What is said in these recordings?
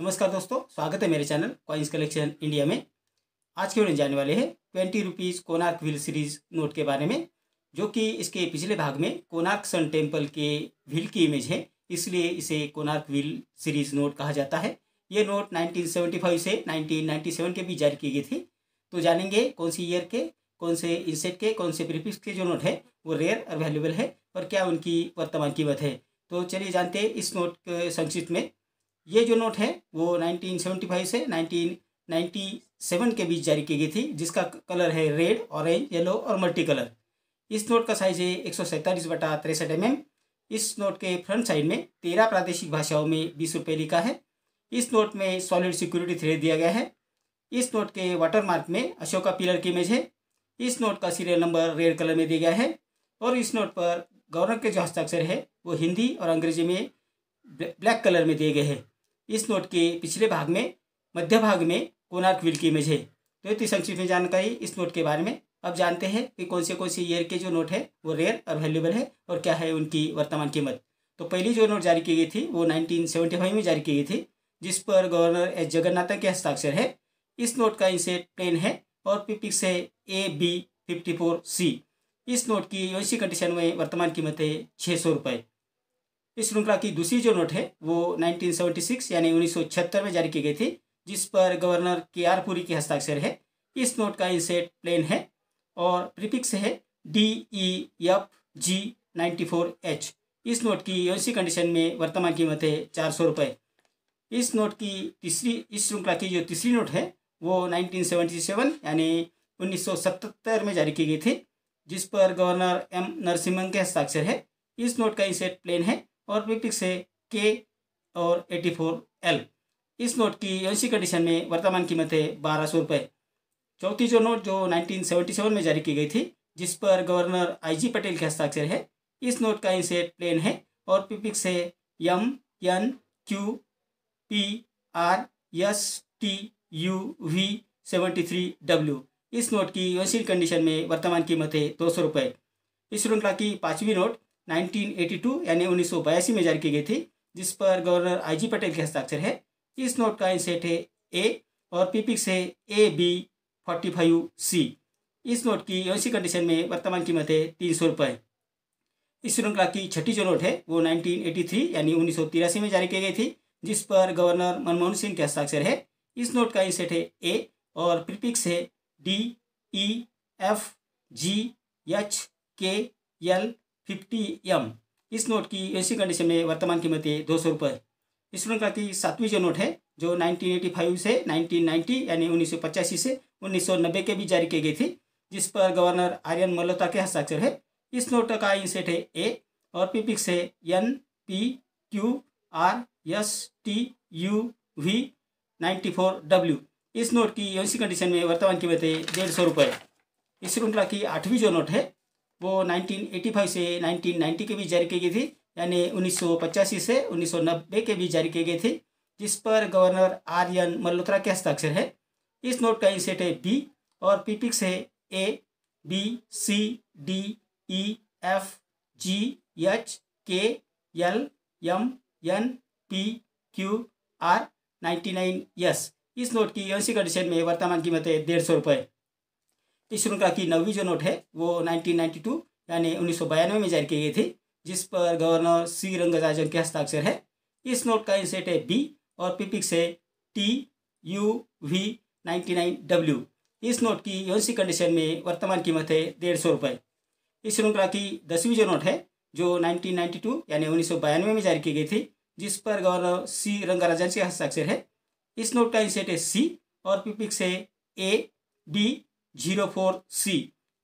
नमस्कार दोस्तों, स्वागत है मेरे चैनल कॉइन्स कलेक्शन इंडिया में। आज के वीडियो जाने वाले हैं 20 rupees Konark wheel series note के बारे में, जो कि इसके पिछले भाग में कोणार्क सन टेम्पल के व्हील की इमेज है, इसलिए इसे कोणार्क व्हील सीरीज नोट कहा जाता है। ये नोट 1975 से 1997 के बीच जारी की गई थी। तो जानेंगे कौन सी ईयर के, कौन से इंसेट के, कौन से प्रीफिक्स के जो नोट है वो रेयर और वैल्यूएबल है और क्या उनकी वर्तमान कीमत है। तो चलिए जानते हैं इस नोट के संक्षिप्त में। ये जो नोट है वो 1975 से 1997 के बीच जारी की गई थी, जिसका कलर है रेड, ऑरेंज, येलो और मल्टी कलर। इस नोट का साइज है 147/63 mm। इस नोट के फ्रंट साइड में 13 प्रादेशिक भाषाओं में 20 रुपये लिखा है। इस नोट में सॉलिड सिक्योरिटी थ्रेड दिया गया है। इस नोट के वाटरमार्क में अशोका पिलर की इमेज है। इस नोट का सीरियल नंबर रेड कलर में दिया गया है और इस नोट पर गवर्नर के जो हस्ताक्षर है वो हिंदी और अंग्रेजी में ब्लैक कलर में दिए गए हैं। इस नोट के पिछले भाग में मध्य भाग में कोणार्क व्हील की इमेज है। तो इतनी संक्षिप्त में जानकारी इस नोट के बारे में। अब जानते हैं कि कौन से ईयर के जो नोट है वो रेयर और वैल्यूएबल है और क्या है उनकी वर्तमान कीमत। तो पहली जो नोट जारी की गई थी वो 1975 में जारी की गई थी, जिस पर गवर्नर एस जगन्नाथन के हस्ताक्षर है। इस नोट का इंसेट प्लेन है और पिपिक्स है AB54C। इस नोट की यूएससी कंडीशन में वर्तमान कीमत है 600 रुपये। इस श्रृंखला की दूसरी जो नोट है वो 1976 यानी 1976 में जारी की गई थी, जिस पर गवर्नर KR पुरी के हस्ताक्षर है। इस नोट का इंसेट प्लेन है और प्रीफिक्स है DEFG94H। इस नोट की यूएससी कंडीशन में वर्तमान कीमत है 400 रुपये। इस श्रृंखला की जो तीसरी नोट है वो 1977 यानी 1977 में जारी की गई थी, जिस पर गवर्नर M नरसिम्हन के हस्ताक्षर है। इस नोट का इंसेट प्लेन है और प्रीफिक्स है K और 84L। इस नोट की यूएससी कंडीशन में वर्तमान कीमत है 1200 रुपये। चौथी जो नोट जो 1977 में जारी की गई थी, जिस पर गवर्नर IG पटेल के हस्ताक्षर है। इस नोट का इंसेट प्लेन है और प्रीफिक्स है MNQPRSTUV73W। इस नोट की यूएससी कंडीशन में वर्तमान कीमत है 200 रुपये। इस श्रृंखला की पाँचवीं नोट 1982 यानी 1982 में जारी की गई थी, जिस पर गवर्नर IG पटेल के हस्ताक्षर है। इस नोट का इंसेट है A और प्रीफिक्स है AB45C। इस नोट की यूएससी कंडीशन में वर्तमान कीमत है 300 रुपये। इस श्रृंखला की छठी जो नोट है वो 1983 यानी 1983 में जारी की गई थी, जिस पर गवर्नर मनमोहन सिंह के हस्ताक्षर है। इस नोट का इंसेट है A और प्रीफिक्स है DEFGHKL50M। इस नोट की यूएससी कंडीशन में वर्तमान कीमत है 200 रुपये। इस श्रृंखला की सातवीं जो नोट है जो 1985 से 1990 यानी 1985 से 1990 के बीच जारी की गई थी, जिस पर गवर्नर आर्यन मल्होत्रा के हस्ताक्षर है। इस नोट का इंसेट है A और प्रीफिक्स है NPQRSTUV94W। इस नोट की यूएससी कंडीशन में वर्तमान कीमत है 150 रुपये। इस श्रृंखला की आठवीं जो नोट है वो 1985 से 1990 के बीच जारी की गई थी, यानी 1985 से 1990 के बीच जारी की गई थी, जिस पर गवर्नर आर्यन मल्होत्रा के हस्ताक्षर है। इस नोट का इंसेट है B और प्रीफिक्स है ABCDEFGHKLMNPQR99S। इस नोट की यूएससी कंडीशन में वर्तमान कीमत है 150 रुपये। इस श्रृंखला की नौवीं जो नोट है वो 1992 यानी 1992 में जारी की गई थी, जिस पर गवर्नर C रंगराजन के हस्ताक्षर है। इस नोट का इंसेट है B और प्रीफिक्स है TUV99W। इस नोट की यूएससी कंडीशन में वर्तमान कीमत है 150 रुपये। इस श्रृंखला की 10वीं जो नोट है जो 1992 यानी 1992 में जारी की गई थी, जिस पर गवर्नर C रंगराजन के हस्ताक्षर है। इस नोट का इंसेट है C और प्रीफिक्स है AB04C।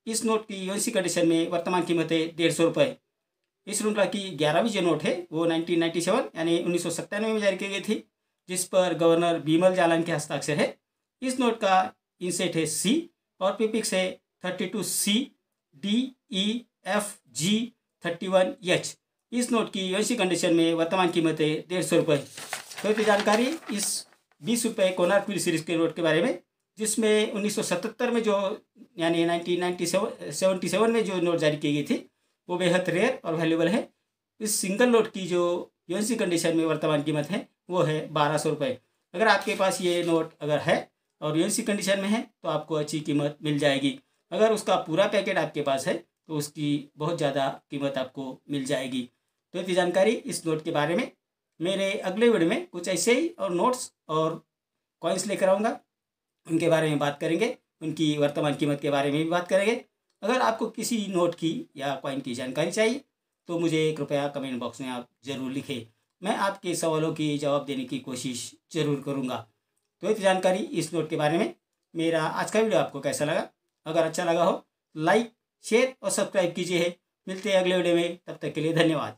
इस नोट की यूएससी कंडीशन में वर्तमान कीमत है 150 रुपये। इस श्रृंखला की 11वीं जो नोट है वो 1997 यानी 1997 में जारी की गई थी, जिस पर गवर्नर बिमल जालान के हस्ताक्षर है। इस नोट का इंसेट है C और प्रीफिक्स है 32C DEFG31H। इस नोट की यूएससी कंडीशन में वर्तमान कीमत है 150 रुपये। तो ये जानकारी इस 20 रुपये कोणार्क व्हील सीरीज के नोट के बारे में, जिसमें 1977 में जो यानी 1977 में जो नोट जारी की गई थी वो बेहद रेयर और वैल्यूबल है। इस सिंगल नोट की जो यूएनसी कंडीशन में वर्तमान कीमत है वो है 1200 रुपये। अगर आपके पास ये नोट अगर है और यूएनसी कंडीशन में है तो आपको अच्छी कीमत मिल जाएगी। अगर उसका पूरा पैकेट आपके पास है तो उसकी बहुत ज़्यादा कीमत आपको मिल जाएगी। तो इतनी जानकारी इस नोट के बारे में। मेरे अगले वीडियो में कुछ ऐसे ही और नोट्स और कॉइन्स लेकर आऊँगा, उनके बारे में बात करेंगे, उनकी वर्तमान कीमत के बारे में भी बात करेंगे। अगर आपको किसी नोट की या कॉइन की जानकारी चाहिए तो मुझे कृपया कमेंट बॉक्स में आप ज़रूर लिखें। मैं आपके सवालों की जवाब देने की कोशिश ज़रूर करूँगा। तो इतनी जानकारी इस नोट के बारे में। मेरा आज का वीडियो आपको कैसा लगा? अगर अच्छा लगा हो लाइक, शेयर और सब्सक्राइब कीजिए। मिलते हैं अगले वीडियो में, तब तक के लिए धन्यवाद।